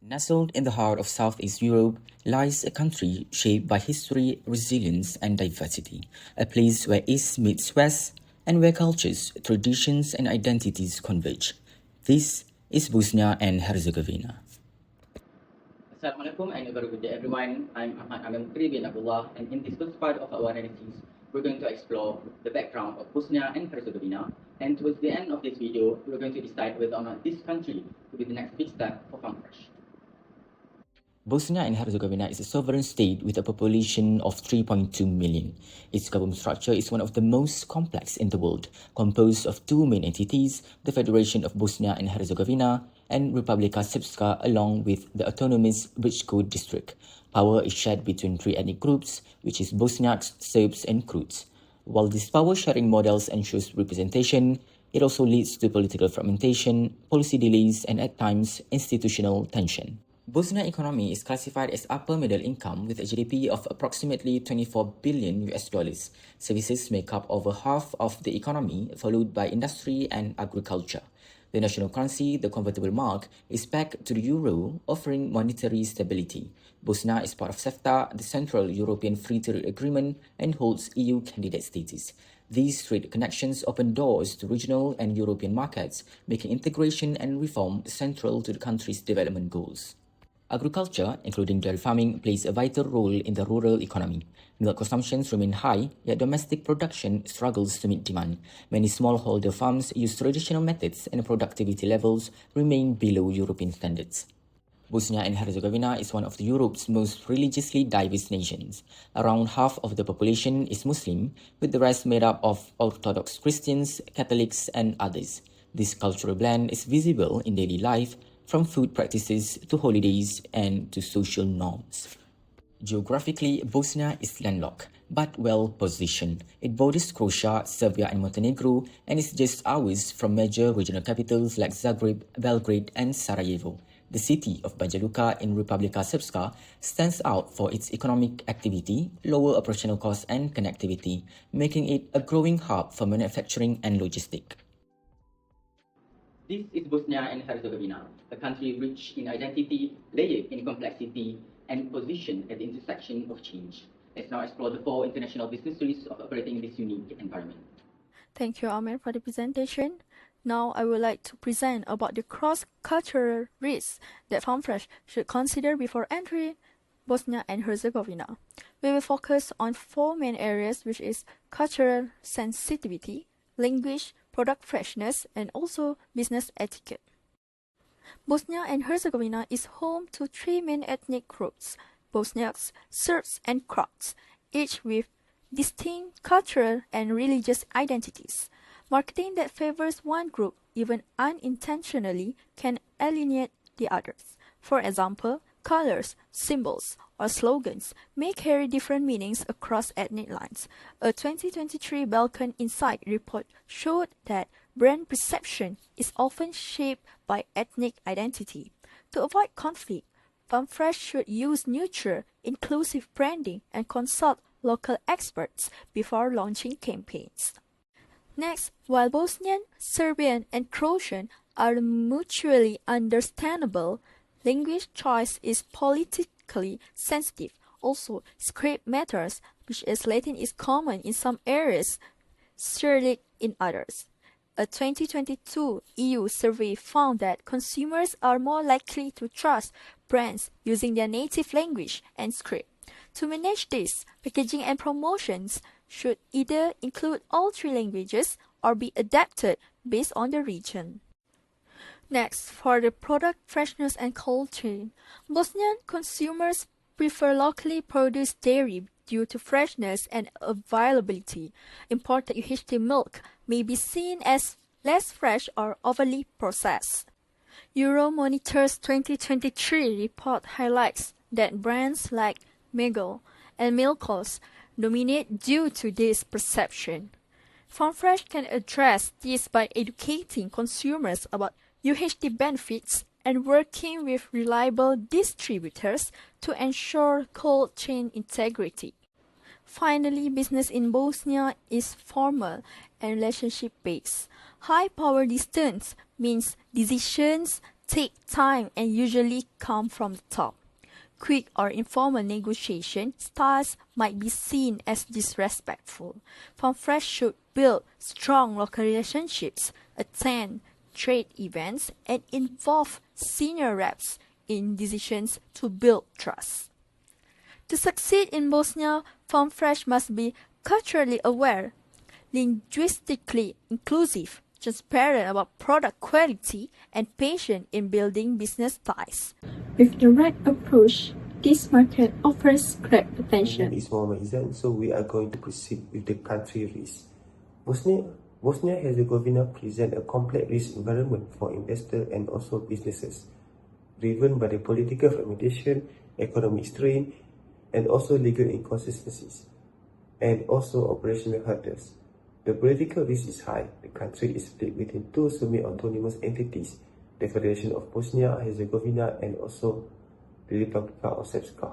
Nestled in the heart of Southeast Europe lies a country shaped by history, resilience, and diversity, a place where East meets West and where cultures, traditions, and identities converge. This is Bosnia and Herzegovina. Assalamualaikum and a very good day everyone. I'm Ahmad Muqri bin Abdullah, and in this first part of our analysis, we're going to explore the background of Bosnia and Herzegovina, and towards the end of this video, we're going to decide whether or not this country will be the next big step for FarmFresh. Bosnia and Herzegovina is a sovereign state with a population of 3.2 million. Its government structure is one of the most complex in the world, composed of two main entities, the Federation of Bosnia and Herzegovina and Republika Srpska, along with the autonomous Brčko district. Power is shared between three ethnic groups, which is Bosniaks, Serbs and Croats. While this power-sharing model ensures representation, it also leads to political fragmentation, policy delays, and at times, institutional tension. Bosnia economy is classified as upper middle income with a GDP of approximately 24 billion US dollars. Services make up over half of the economy, followed by industry and agriculture. The national currency, the convertible mark, is pegged to the euro, offering monetary stability. Bosnia is part of CEFTA, the Central European Free Trade Agreement, and holds EU candidate status. These trade connections open doors to regional and European markets, making integration and reform central to the country's development goals. Agriculture, including dairy farming, plays a vital role in the rural economy. Milk consumptions remain high, yet domestic production struggles to meet demand. Many smallholder farms use traditional methods and productivity levels remain below European standards. Bosnia and Herzegovina is one of Europe's most religiously diverse nations. Around half of the population is Muslim, with the rest made up of Orthodox Christians, Catholics, and others. This cultural blend is visible in daily life, from food practices to holidays and to social norms. Geographically, Bosnia is landlocked, but well positioned. It borders Croatia, Serbia and Montenegro, and is just hours from major regional capitals like Zagreb, Belgrade and Sarajevo. The city of Banja Luka in Republika Srpska stands out for its economic activity, lower operational costs and connectivity, making it a growing hub for manufacturing and logistics. This is Bosnia and Herzegovina, a country rich in identity, layered in complexity, and positioned at the intersection of change. Let's now explore the four international business rules of operating in this unique environment. Thank you, Amir, for the presentation. Now I would like to present about the cross-cultural risks that FarmFresh should consider before entering Bosnia and Herzegovina. We will focus on four main areas, which is cultural sensitivity, language, product freshness, and also business etiquette. Bosnia and Herzegovina is home to three main ethnic groups, Bosniaks, Serbs, and Croats, each with distinct cultural and religious identities. Marketing that favors one group, even unintentionally, can alienate the others. For example, colors, symbols, or slogans may carry different meanings across ethnic lines. A 2023 Balkan Insight report showed that brand perception is often shaped by ethnic identity. To avoid conflict, FarmFresh should use neutral, inclusive branding and consult local experts before launching campaigns. Next, while Bosnian, Serbian, and Croatian are mutually understandable, language choice is politically sensitive. Also, script matters, which is Latin is common in some areas, Cyrillic in others. A 2022 EU survey found that consumers are more likely to trust brands using their native language and script. To manage this, packaging and promotions should either include all three languages or be adapted based on the region. Next, for the product freshness and cold chain, Bosnian consumers prefer locally produced dairy due to freshness and availability. Imported UHT milk may be seen as less fresh or overly processed. Euromonitor's 2023 report highlights that brands like Mego and Milkos dominate due to this perception. FarmFresh can address this by educating consumers about UHT benefits and working with reliable distributors to ensure cold chain integrity. Finally, business in Bosnia is formal and relationship-based. High power distance means decisions take time and usually come from the top. Quick or informal negotiation styles might be seen as disrespectful. FarmFresh should build strong local relationships, attend trade events, and involve senior reps in decisions to build trust. To succeed in Bosnia, FarmFresh must be culturally aware, linguistically inclusive, transparent about product quality, and patient in building business ties. With the right approach, this market offers great potential. My name is Muhammad, so we are going to proceed with the country risk. Bosnia and Herzegovina presents a complex risk environment for investors and also businesses, driven by the political fragmentation, economic strain, and also legal inconsistencies, and also operational hurdles. The political risk is high. The country is split between two semi-autonomous entities, the Federation of Bosnia and Herzegovina and also the Republic of Srpska.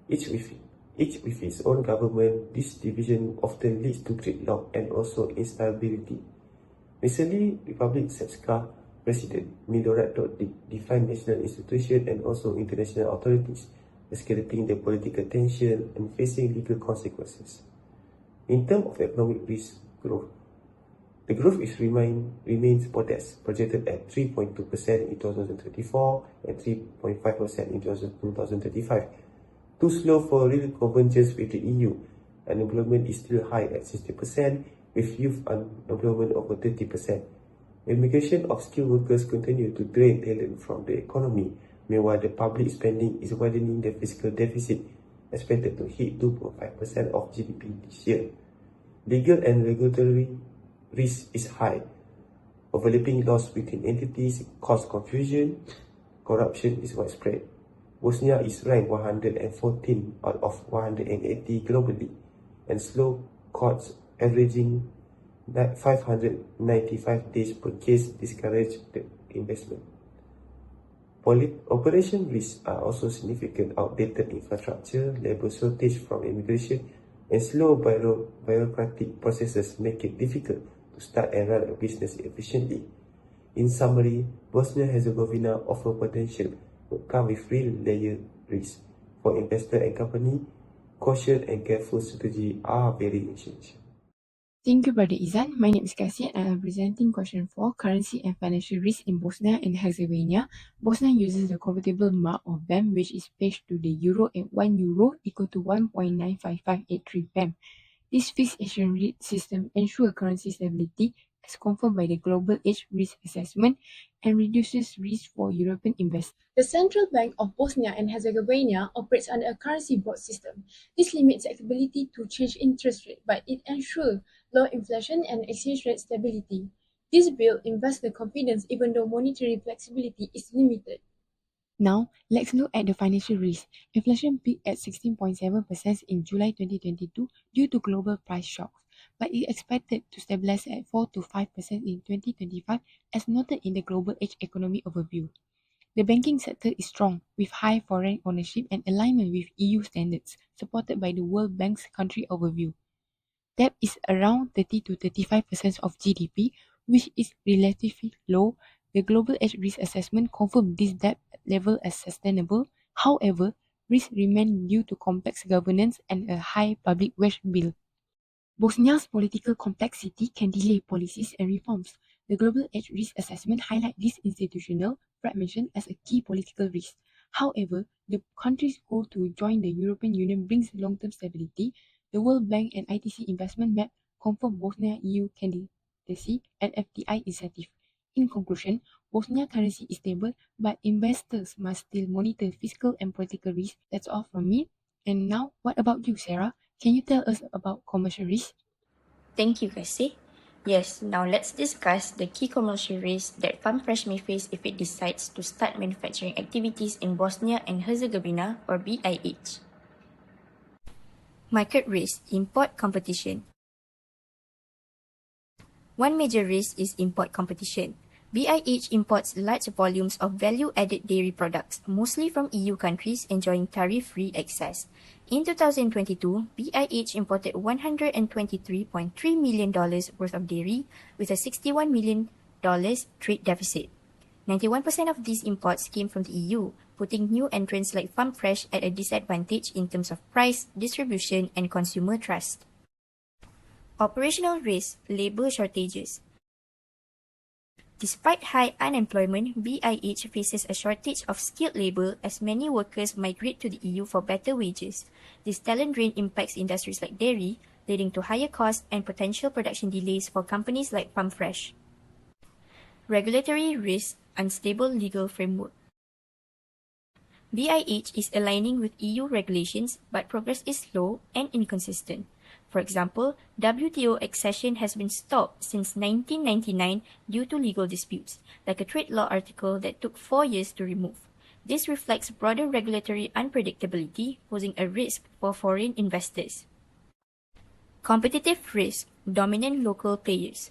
Each with its own government, this division often leads to gridlock and also instability. Recently, Republic Srpska President Milorad Dodik defined national institutions and also international authorities, escalating the political tension and facing legal consequences. In terms of economic risk growth, the growth remains modest, projected at 3.2% in 2024 and 3.5% in 2035. Too slow for real convergence with the EU. Unemployment is still high at 60%, with youth unemployment over 30%. Immigration of skilled workers continue to drain talent from the economy. Meanwhile, the public spending is widening the fiscal deficit, expected to hit 2.5% of GDP this year. Legal and regulatory risk is high. Overlapping laws between entities cause confusion. Corruption is widespread. Bosnia is ranked 114 out of 180 globally, and slow courts averaging 595 days per case discourage the investment. Operation risks are also significant. Outdated infrastructure, labor shortage from immigration, and slow bureaucratic processes make it difficult to start and run a business efficiently. In summary, Bosnia and Herzegovina offer potential but come with real layered risks. For investor and company, caution and careful strategy are very essential. Thank you, Brother Izzan. My name is Kasih and I am presenting question 4, Currency and Financial Risk in Bosnia and Herzegovina. Bosnia uses the convertible mark of BAM, which is pledged to the euro at €1 equal to 1.95583 BAM. This fixed exchange rate system ensures currency stability as confirmed by the Global Edge Risk Assessment and reduces risk for European investors. The Central Bank of Bosnia and Herzegovina operates under a currency board system. This limits its ability to change interest rate, but it ensures low inflation and exchange rate stability. This builds investor confidence even though monetary flexibility is limited. Now, let's look at the financial risk. Inflation peaked at 16.7% in July 2022 due to global price shocks, but is expected to stabilize at 4 to 5% in 2025 as noted in the Global Edge Economy Overview. The banking sector is strong, with high foreign ownership and alignment with EU standards, supported by the World Bank's country overview. Debt is around 30 to 35% of GDP, which is relatively low. The Global Edge Risk Assessment confirmed this debt level as sustainable. However, risks remain due to complex governance and a high public wage bill. Bosnia's political complexity can delay policies and reforms. The Global Edge Risk Assessment highlights this institutional fragmentation as a key political risk. However, the country's goal to join the European Union brings long-term stability. The World Bank and ITC investment map confirm Bosnia EU candidacy and FDI incentive. In conclusion, Bosnia currency is stable, but investors must still monitor fiscal and political risk. That's all from me. And now, what about you, Sarah? Can you tell us about commercial risk? Thank you, Kasih. Yes, now let's discuss the key commercial risks that FarmFresh may face if it decides to start manufacturing activities in Bosnia and Herzegovina or BiH. Market risk, import competition. One major risk is import competition. BiH imports large volumes of value-added dairy products, mostly from EU countries enjoying tariff-free access. In 2022, BiH imported $123.3 million worth of dairy with a $61 million trade deficit. 91% of these imports came from the EU, putting new entrants like FarmFresh at a disadvantage in terms of price, distribution, and consumer trust. Operational risk, labor shortages. Despite high unemployment, BiH faces a shortage of skilled labor as many workers migrate to the EU for better wages. This talent drain impacts industries like dairy, leading to higher costs and potential production delays for companies like FarmFresh. Regulatory risk, unstable legal framework. BiH is aligning with EU regulations, but progress is slow and inconsistent. For example, WTO accession has been stopped since 1999 due to legal disputes, like a trade law article that took 4 years to remove. This reflects broader regulatory unpredictability, posing a risk for foreign investors. Competitive risk, dominant local players.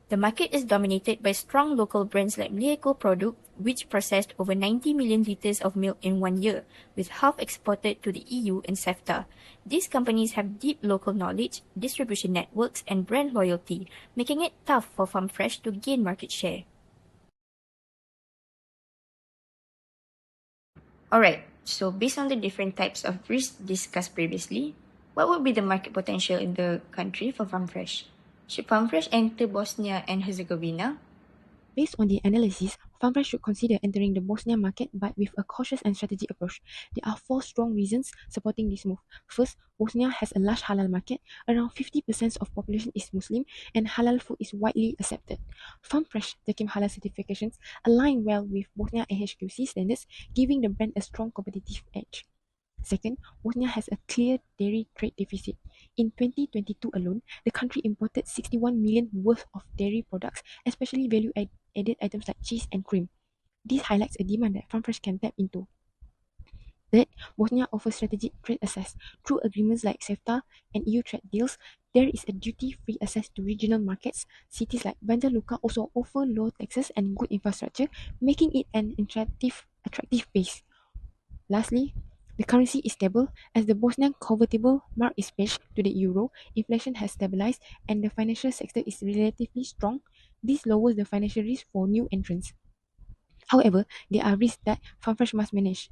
The market is dominated by strong local brands like Mlieko Produk, which processed over 90 million liters of milk in 1 year, with half exported to the EU and CEFTA. These companies have deep local knowledge, distribution networks, and brand loyalty, making it tough for FarmFresh to gain market share. Alright, so based on the different types of risks discussed previously, what would be the market potential in the country for FarmFresh? Should FarmFresh enter Bosnia and Herzegovina? Based on the analysis, FarmFresh should consider entering the Bosnia market but with a cautious and strategic approach. There are 4 strong reasons supporting this move. First, Bosnia has a large halal market. Around 50% of population is Muslim and halal food is widely accepted. FarmFresh Jakim halal certifications align well with Bosnia AHQC standards, giving the brand a strong competitive edge. Second, Bosnia has a clear dairy trade deficit. In 2022 alone, the country imported 61 million worth of dairy products, especially value-added items like cheese and cream. This highlights a demand that FarmFresh can tap into. Third, Bosnia offers strategic trade access. Through agreements like CEFTA and EU trade deals, there is a duty-free access to regional markets. Cities like Banja Luka also offer low taxes and good infrastructure, making it an attractive base. Lastly, the currency is stable. As the Bosnian convertible mark is pegged to the euro, inflation has stabilized and the financial sector is relatively strong. This lowers the financial risk for new entrants. However, there are risks that FarmFresh must manage.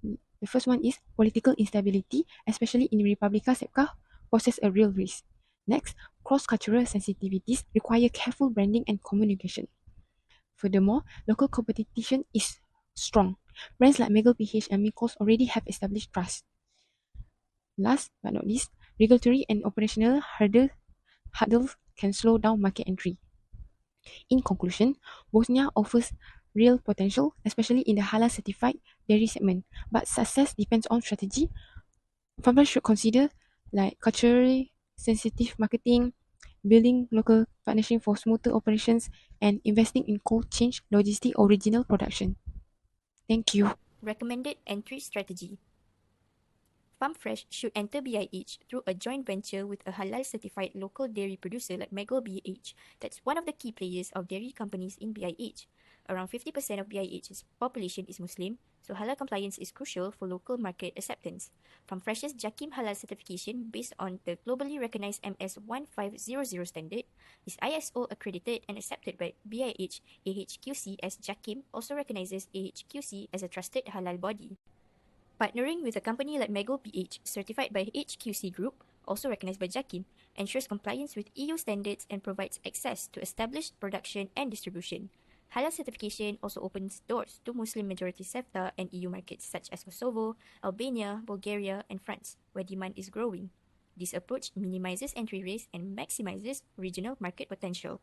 The first one is political instability, especially in Republika Srpska, poses a real risk. Next, cross-cultural sensitivities require careful branding and communication. Furthermore, local competition is strong. Brands like BiH and Mikos already have established trust. Last but not least, regulatory and operational hurdles can slow down market entry. In conclusion, Bosnia offers real potential, especially in the halal certified dairy segment, but success depends on strategy. Farmers should consider like culturally sensitive marketing, building local partnership for smoother operations, and investing in cold chain logistic original production. Thank you. Recommended entry strategy. FarmFresh should enter BiH through a joint venture with a halal-certified local dairy producer like BiH. That's one of the key players of dairy companies in BiH. Around 50% of BiH's population is Muslim, so halal compliance is crucial for local market acceptance. FarmFresh's Jakim halal certification, based on the globally recognized MS 1500 standard, is ISO accredited and accepted by BiH AHQC, as Jakim also recognizes AHQC as a trusted halal body. Partnering with a company like BiH, certified by HQC Group, also recognized by Jakim, ensures compliance with EU standards and provides access to established production and distribution. Halal certification also opens doors to Muslim-majority CEFTA and EU markets such as Kosovo, Albania, Bulgaria, and France, where demand is growing. This approach minimizes entry risk and maximizes regional market potential.